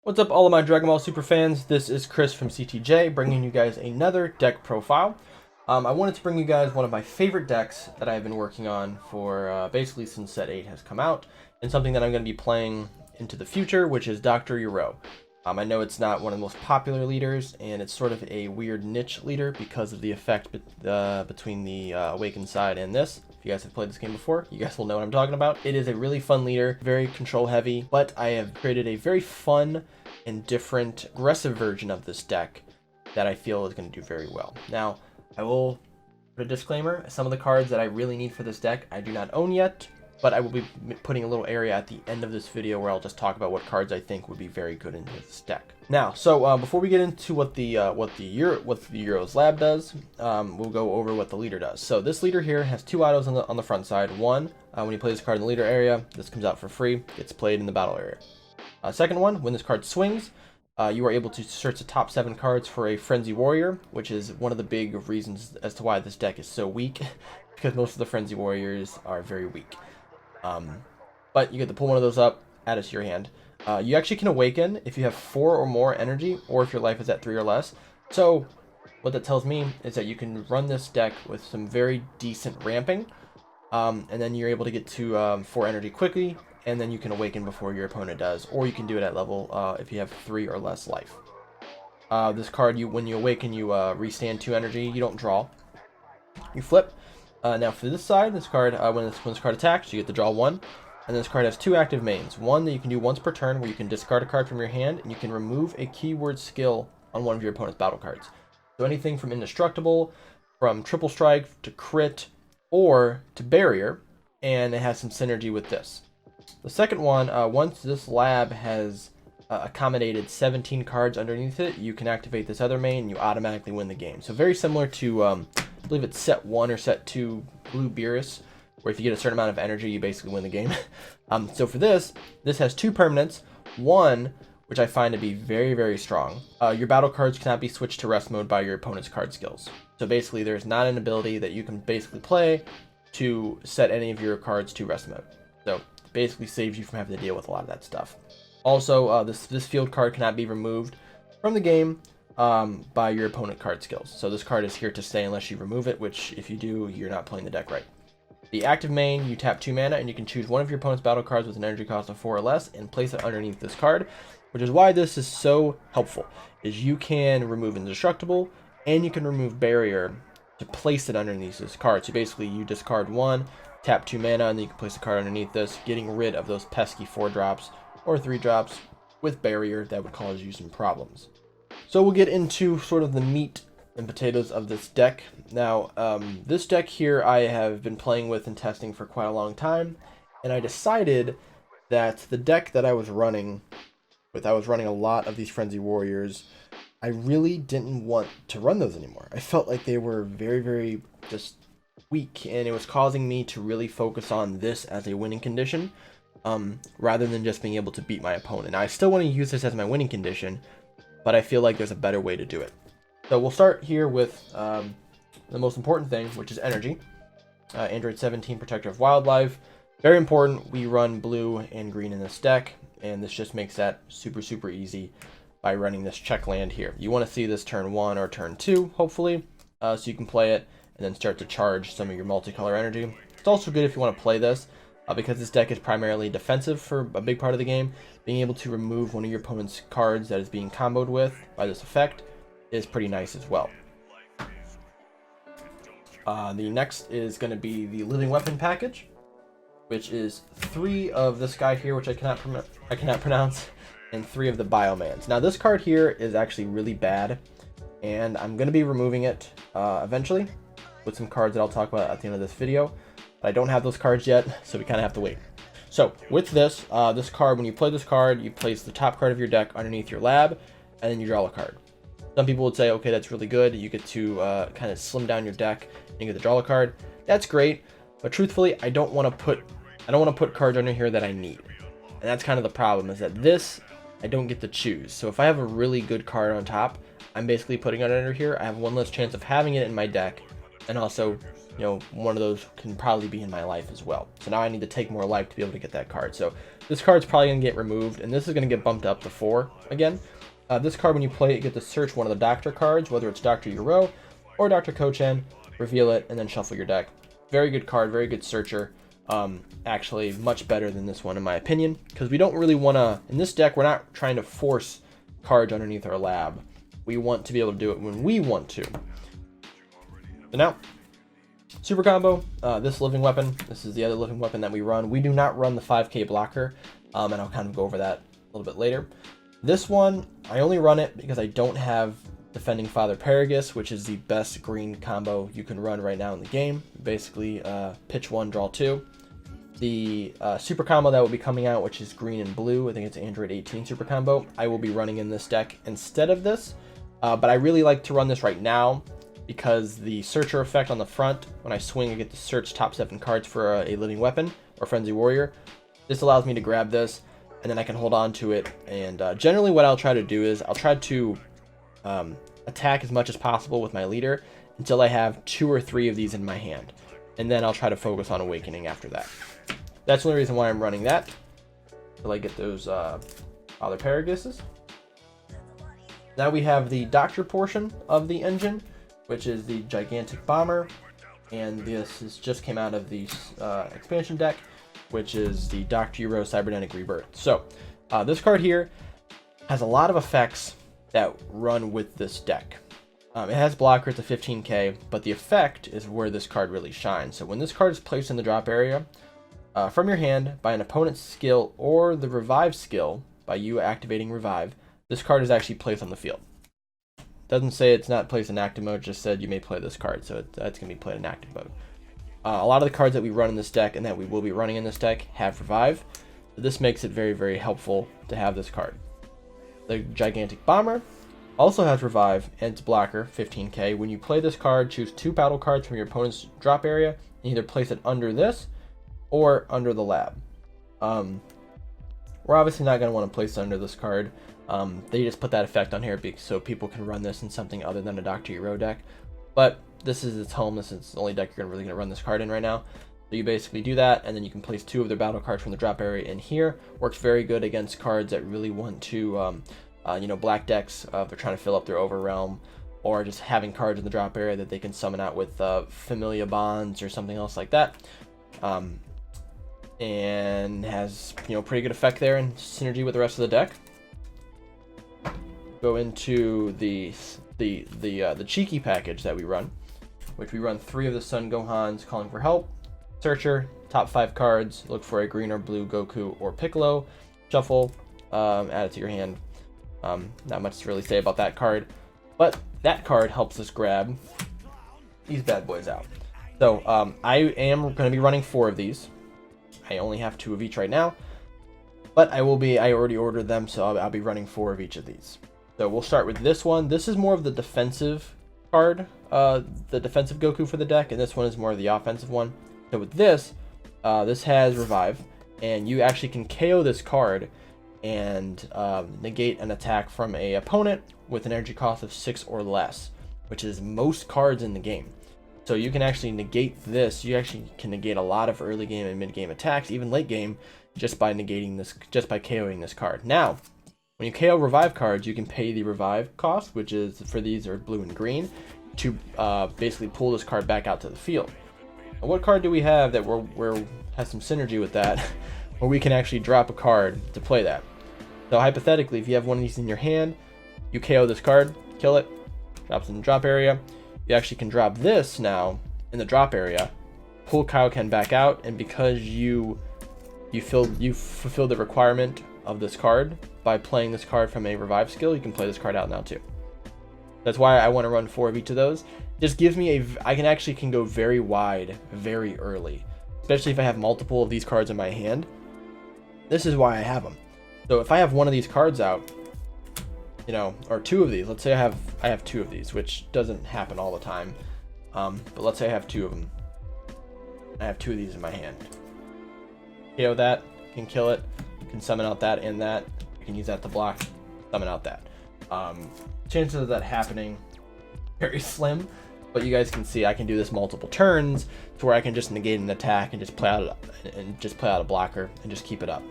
What's up, all of my Dragon Ball Super fans? This is Chris from CTJ, bringing you guys another deck profile. I wanted to bring you guys one of my favorite decks that I've been working on for basically since Set 8 has come out, and something that I'm going to be playing into the future, which is Dr.Uiro. I know it's not one of the most popular leaders, and it's sort of a weird niche leader because of the effect between the Awakened side and this. If you guys have played this game before, you guys will know what I'm talking about. It is a really fun leader, very control heavy, but I have created a very fun and different aggressive version of this deck that I feel is going to do very well. Now, I will put a disclaimer. Some of the cards that I really need for this deck I do not own yet, but I will be putting a little area at the end of this video where I'll just talk about what cards I think would be very good in this deck. Now, so before we get into what the Euro's lab does, we'll go over what the leader does. So this leader here has two autos on the front side. One, when you play this card in the leader area, this comes out for free, gets played in the battle area. Second one, when this card swings, you are able to search the top 7 cards for a Frenzy Warrior, which is one of the big reasons as to why this deck is so weak, because most of the Frenzy Warriors are very weak. But you get to pull one of those up, add it to your hand. You actually can awaken if you have 4 or more energy, or if your life is at 3 or less. So what that tells me is that you can run this deck with some very decent ramping, and then you're able to get to 4 energy quickly, and then you can awaken before your opponent does, or you can do it at level if you have 3 or less life. This card, when you awaken, you restand 2 energy. You don't draw. You flip. Now for this side, this card, when this card attacks, you get to draw 1. And this card has 2 active mains. One that you can do once per turn, where you can discard a card from your hand, and you can remove a keyword skill on one of your opponent's battle cards. So anything from Indestructible, from Triple Strike, to Crit, or to Barrier, and it has some synergy with this. The second one, once this lab has accommodated 17 cards underneath it, you can activate this other main, and you automatically win the game. So very similar to, I believe it's Set 1 or Set 2 Blue Beerus, where if you get a certain amount of energy, you basically win the game. So for this has 2 permanents. One, which I find to be very, very strong. Your battle cards cannot be switched to rest mode by your opponent's card skills. So basically, there's not an ability that you can basically play to set any of your cards to rest mode. So it basically saves you from having to deal with a lot of that stuff. Also, this field card cannot be removed from the game by your opponent card skills. So this card is here to stay unless you remove it, which if you do, you're not playing the deck right. The active main, you tap 2 mana, and you can choose one of your opponent's battle cards with an energy cost of 4 or less and place it underneath this card, which is why this is so helpful, is you can remove Indestructible, and you can remove Barrier to place it underneath this card. So basically, you discard 1, tap 2 mana, and then you can place the card underneath this, getting rid of those pesky 4 drops or 3 drops with Barrier that would cause you some problems. So we'll get into sort of the meat and potatoes of this deck. Now, this deck here I have been playing with and testing for quite a long time, and I decided that the deck that I was running a lot of these Frenzy Warriors. I really didn't want to run those anymore. I felt like they were very, very just weak, and it was causing me to really focus on this as a winning condition, rather than just being able to beat my opponent. Now, I still want to use this as my winning condition, but I feel like there's a better way to do it. So we'll start here with the most important thing, which is energy. Android 17, Protector of Wildlife. Very important. We run blue and green in this deck, and this just makes that super, super easy by running this check land here. You want to see this turn 1 or turn 2, hopefully, so you can play it and then start to charge some of your multicolor energy. It's also good if you want to play this, because this deck is primarily defensive for a big part of the game. Being able to remove one of your opponent's cards that is being comboed with by this effect is pretty nice as well. The next is going to be the Living Weapon Package, which is 3 of this guy here, which I cannot pronounce, and 3 of the Biomans. Now this card here is actually really bad, and I'm going to be removing it eventually with some cards that I'll talk about at the end of this video. But I don't have those cards yet, so we kind of have to wait. So with this card, when you play this card, you place the top card of your deck underneath your lab, and then you draw a card. Some people would say, okay, that's really good. You get to kind of slim down your deck and you get to draw a card. That's great, but truthfully, I don't want to put cards under here that I need. And that's kind of the problem, is that this, I don't get to choose. So if I have a really good card on top, I'm basically putting it under here. I have one less chance of having it in my deck, and also, one of those can probably be in my life as well. So now I need to take more life to be able to get that card. So this card's probably going to get removed, and this is going to get bumped up to 4 again. This card, when you play it, you get to search one of the Doctor cards, whether it's Dr.Uiro or Dr. Kaio-Ken, reveal it, and then shuffle your deck. Very good card, very good searcher. Actually, much better than this one, in my opinion, because we don't really want to, in this deck, we're not trying to force cards underneath our lab. We want to be able to do it when we want to. So now, super combo, this living weapon, this is the other living weapon that we run. We do not run the 5k blocker, and I'll kind of go over that a little bit later. This one, I only run it because I don't have Defending Father Paragus, which is the best green combo you can run right now in the game. Basically, pitch 1, draw 2. The super combo that will be coming out, which is green and blue, I think it's Android 18 super combo, I will be running in this deck instead of this. But I really like to run this right now because the searcher effect on the front, when I swing, I get to search top 7 cards for a living weapon or frenzy warrior. This allows me to grab this, and then I can hold on to it. And generally what I'll try to do is I'll try to attack as much as possible with my leader until I have 2 or 3 of these in my hand. And then I'll try to focus on awakening after that. That's the only reason why I'm running that, until I get those Father Paraguses. Now we have the Doctor portion of the engine, which is the gigantic bomber, and this is just came out of the expansion deck, which is the Dr.Uiro Cybernetic Rebirth. So this card here has a lot of effects that run with this deck. It has blocker, it's a 15k, but the effect is where this card really shines. So when this card is placed in the drop area from your hand by an opponent's skill or the revive skill by you activating revive, this card is actually placed on the field. Doesn't say it's not placed in active mode, just said you may play this card, so that's going to be played in active mode. A lot of the cards that we run in this deck and that we will be running in this deck have revive, so this makes it very, very helpful to have this card. The gigantic bomber also has revive and it's blocker, 15k. When you play this card, choose 2 battle cards from your opponent's drop area and either place it under this or under the lab. We're obviously not going to want to place it under this card. They just put that effect on here so people can run this in something other than a Dr.Uiro deck. But this is its home. This is the only deck you're really going to run this card in right now. So you basically do that, and then you can place 2 of their battle cards from the drop area in here. Works very good against cards that really want to, black decks if they're trying to fill up their overrealm, or just having cards in the drop area that they can summon out with Familia Bonds or something else like that. And has pretty good effect there and synergy with the rest of the deck. Go into the cheeky package that we run, which we run 3 of the Sun Gohans calling for help. Searcher, top 5 cards, look for a green or blue Goku or Piccolo, shuffle, add it to your hand. Not much to really say about that card, but that card helps us grab these bad boys out. So I am going to be running 4 of these. I only have 2 of each right now, but I already ordered them, so I'll be running 4 of each of these. So we'll start with this one. This is more of the defensive card, the defensive Goku for the deck, and this one is more of the offensive one. So with this, this has revive, and you actually can KO this card and negate an attack from a opponent with an energy cost of 6 or less, which is most cards in the game. So you can actually negate this. You actually can negate a lot of early game and mid game attacks, even late game, just by negating this, just by KOing this card. Now, when you KO revive cards, you can pay the revive cost, which is for these are blue and green, to basically pull this card back out to the field. Now, what card do we have that has some synergy with that, where we can actually drop a card to play that? So hypothetically, if you have one of these in your hand, you KO this card, kill it, drops in the drop area. You actually can drop this now in the drop area, pull Kaio-Ken back out, and because you fulfilled the requirement of this card by playing this card from a revive skill, you can play this card out now too. That's why I want to run 4 of each of those. Just gives me I can go very wide very early, especially if I have multiple of these cards in my hand. This is why I have them. So if I have one of these cards out, or 2 of these, let's say I have 2 of these, which doesn't happen all the time, but let's say I have 2 of them. I have 2 of these in my hand. KO that, can kill it, can summon out that and that. I can use that to block, summon out that. Chances of that happening very slim, but you guys can see I can do this multiple turns to where I can just negate an attack and just play out a blocker and just keep it up.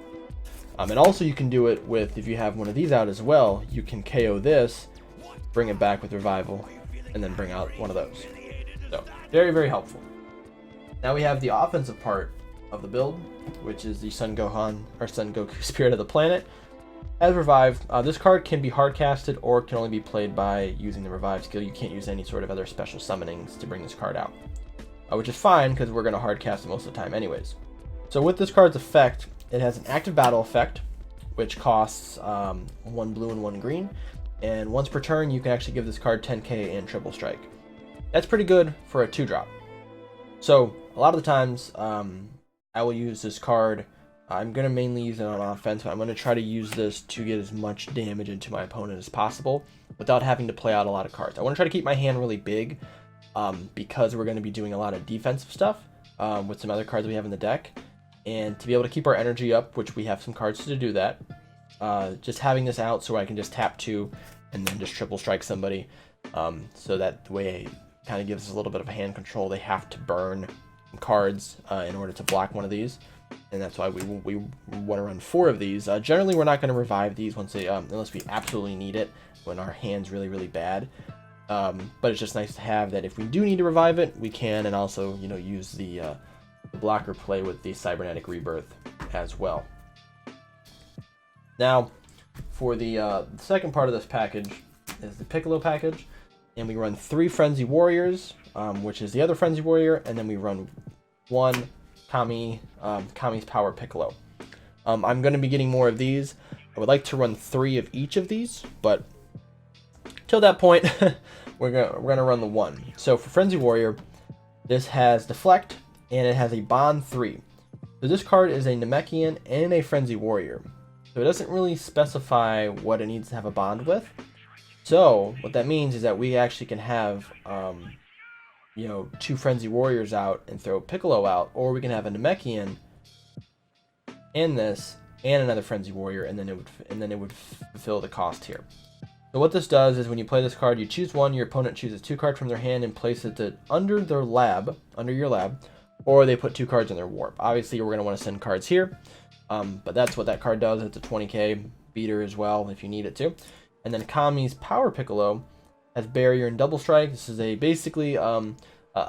And also you can do it with, if you have one of these out as well, you can KO this, bring it back with Revival, and then bring out one of those. So, very, very helpful. Now we have the offensive part of the build, which is the Sun Gohan, or Sun Goku Spirit of the Planet. As Revive, this card can be hard casted or can only be played by using the Revive skill. You can't use any sort of other special summonings to bring this card out, which is fine because we're going to hard cast it most of the time anyways. So with this card's effect, it has an active battle effect, which costs 1 blue and 1 green. And once per turn, you can actually give this card 10k and triple strike. That's pretty good for a 2-drop. So a lot of the times, I will use this card. I'm going to mainly use it on offense, but I'm going to try to use this to get as much damage into my opponent as possible without having to play out a lot of cards. I want to try to keep my hand really big because we're going to be doing a lot of defensive stuff with some other cards we have in the deck. And to be able to keep our energy up, which we have some cards to do that, just having this out so I can just tap 2 and then just triple strike somebody. So that way it kind of gives us a little bit of hand control. They have to burn cards in order to block one of these. And that's why we want to run 4 of these. Generally, we're not going to revive these once they, unless we absolutely need it when our hand's really, really bad. But it's just nice to have that if we do need to revive it, we can, and also, you know, use the blocker play with the Cybernetic Rebirth as well. Now, for the second part of this package is the Piccolo Package, and we run 3 Frenzy Warriors, which is the other Frenzy Warrior, and then we run 1 Kami's Power Piccolo. I'm going to be getting more of these. I would like to run 3 of each of these, but till that point, we're gonna run the 1. So for Frenzy Warrior, this has Deflect, and it has a Bond 3. So this card is a Namekian and a Frenzy Warrior. So it doesn't really specify what it needs to have a bond with. So what that means is that we actually can have, you know, 2 Frenzy Warriors out and throw Piccolo out, or we can have a Namekian and this and another Frenzy Warrior, and then it would fulfill the cost here. So what this does is when you play this card, you choose 1, your opponent chooses 2 cards from their hand and places it under your lab, or they put 2 cards in their warp. Obviously, we're going to want to send cards here, but that's what that card does. It's a 20k beater as well if you need it to. And then Kami's Power Piccolo has Barrier and Double Strike. This is basically a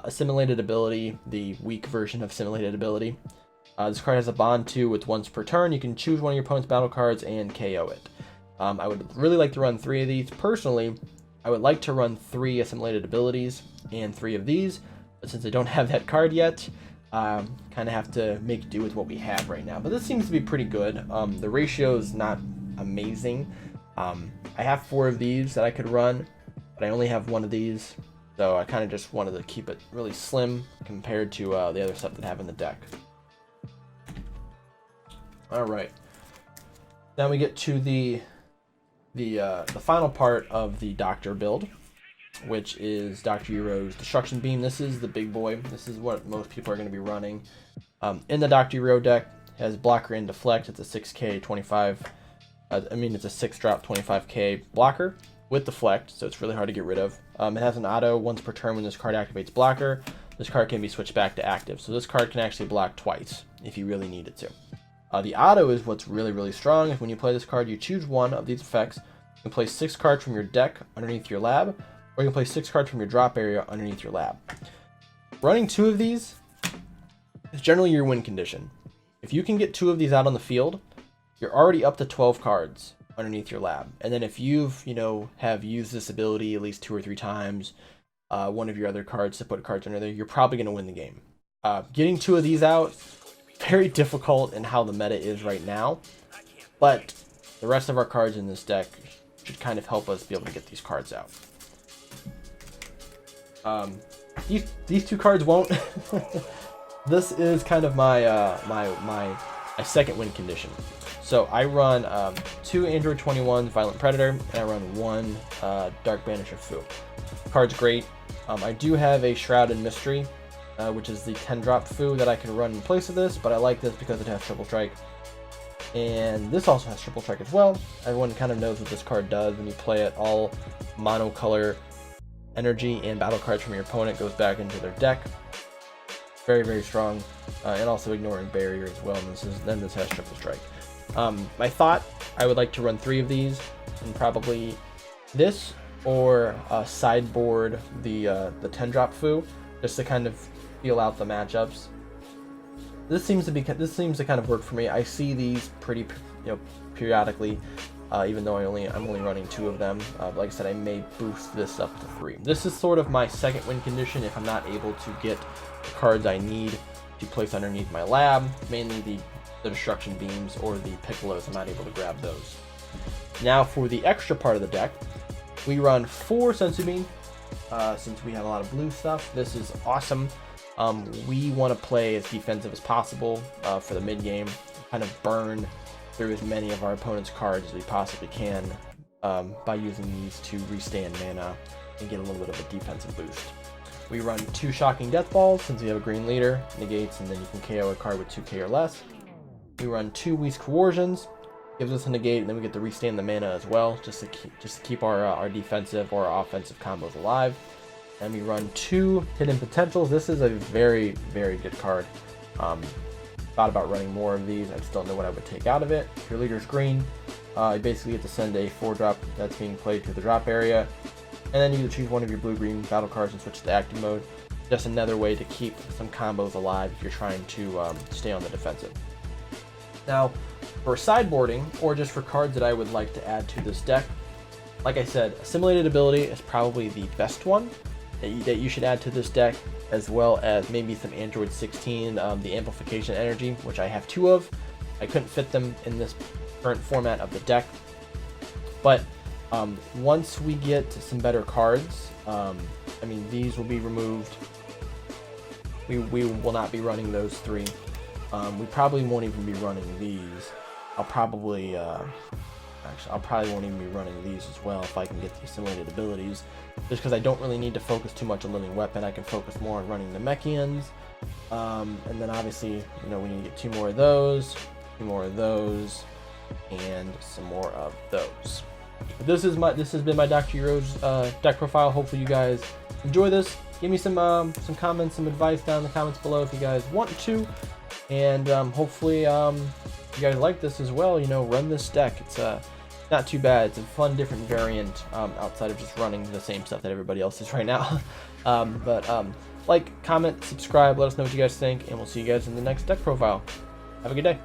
simulated ability, the weak version of simulated ability. This card has a bond 2 with once per turn. You can choose one of your opponent's battle cards and KO it. I would really like to run 3 of these. Personally, I would like to run 3 assimilated abilities and 3 of these, but since I don't have that card yet, kind of have to make do with what we have right now. But this seems to be pretty good. The ratio is not amazing. I have 4 of these that I could run, but I only have 1 of these, so I kind of just wanted to keep it really slim compared to the other stuff that I have in the deck. All right, now we get to the final part of the Doctor build, which is Dr.Uiro's Destruction Beam. This is the big boy. This is what most people are going to be running. In the Dr.Uiro deck, it has Blocker and Deflect. It's a 6k 25. It's a 6-drop 25k blocker with Deflect, so it's really hard to get rid of. It has an auto once per turn when this card activates Blocker. This card can be switched back to active, so this card can actually block twice if you really need it to. The auto is what's really, really strong. If when you play this card, you choose 1 of these effects, you can place 6 cards from your deck underneath your lab, or you can place 6 cards from your drop area underneath your lab. Running 2 of these is generally your win condition. If you can get 2 of these out on the field, you're already up to 12 cards underneath your lab. And then if you've, have used this ability at least 2 or 3 times, one of your other cards to put cards under there, you're probably going to win the game. Getting 2 of these out, very difficult in how the meta is right now, but the rest of our cards in this deck should kind of help us be able to get these cards out. These 2 cards won't. This is kind of my my second win condition. So I run 2 Android 21s Violent Predator, and I run 1 Dark Banisher Fu. Card's great. I do have a Shrouded Mystery, which is the 10-drop Fu that I can run in place of this, but I like this because it has Triple Strike. And this also has Triple Strike as well. Everyone kind of knows what this card does. When you play it, all monocolor energy and battle cards from your opponent goes back into their deck. Very, very strong. And also ignoring Barrier as well. And this has Triple Strike. My thought, I would like to run 3 of these, and probably this or sideboard the 10-drop Fu, just to kind of feel out the matchups. This seems to kind of work for me. I see these pretty, periodically, even though I'm only running 2 of them. Like I said, I may boost this up to 3. This is sort of my second win condition if I'm not able to get the cards I need to place underneath my lab, mainly the destruction beams or the Piccolos. I'm not able to grab those. Now for the extra part of the deck, we run 4 Sensu Bean, since we have a lot of blue stuff. This is awesome. We want to play as defensive as possible for the mid game, kind of burn through as many of our opponent's cards as we possibly can by using these to restand mana and get a little bit of a defensive boost. We run 2 Shocking Death Balls since we have a green leader, negates, and then you can KO a card with 2k or less. We run 2 Whist Coercions, gives us a negate, and then we get to restand the mana as well, just to keep our defensive or our offensive combos alive. And we run 2 Hidden Potentials. This is a very, very good card. Thought about running more of these. I just don't know what I would take out of it. If your leader's green, you basically get to send a 4-drop that's being played to the drop area, and then you can choose one of your blue-green battle cards and switch to active mode. Just another way to keep some combos alive if you're trying to stay on the defensive. Now, for sideboarding, or just for cards that I would like to add to this deck, like I said, Assimilated Ability is probably the best one that you should add to this deck, as well as maybe some Android 16, the Amplification Energy, which I have 2 of. I couldn't fit them in this current format of the deck, but once we get some better cards, these will be removed. We will not be running those 3. We probably won't even be running these. I'll probably won't even be running these as well if I can get the assimilated abilities, just because I don't really need to focus too much on Living Weapon. I can focus more on running the Mechians, and then obviously, we need to get 2 more of those, 2 more of those, and some more of those. But this has been my Dr.Uiro's deck profile. Hopefully you guys enjoy this. Give me some comments, some advice down in the comments below if you guys want to, and hopefully you guys like this as well. Run this deck. It's not too bad. It's a fun, different variant outside of just running the same stuff that everybody else is right now. Like, comment, subscribe, let us know what you guys think, and we'll see you guys in the next deck profile. Have a good day.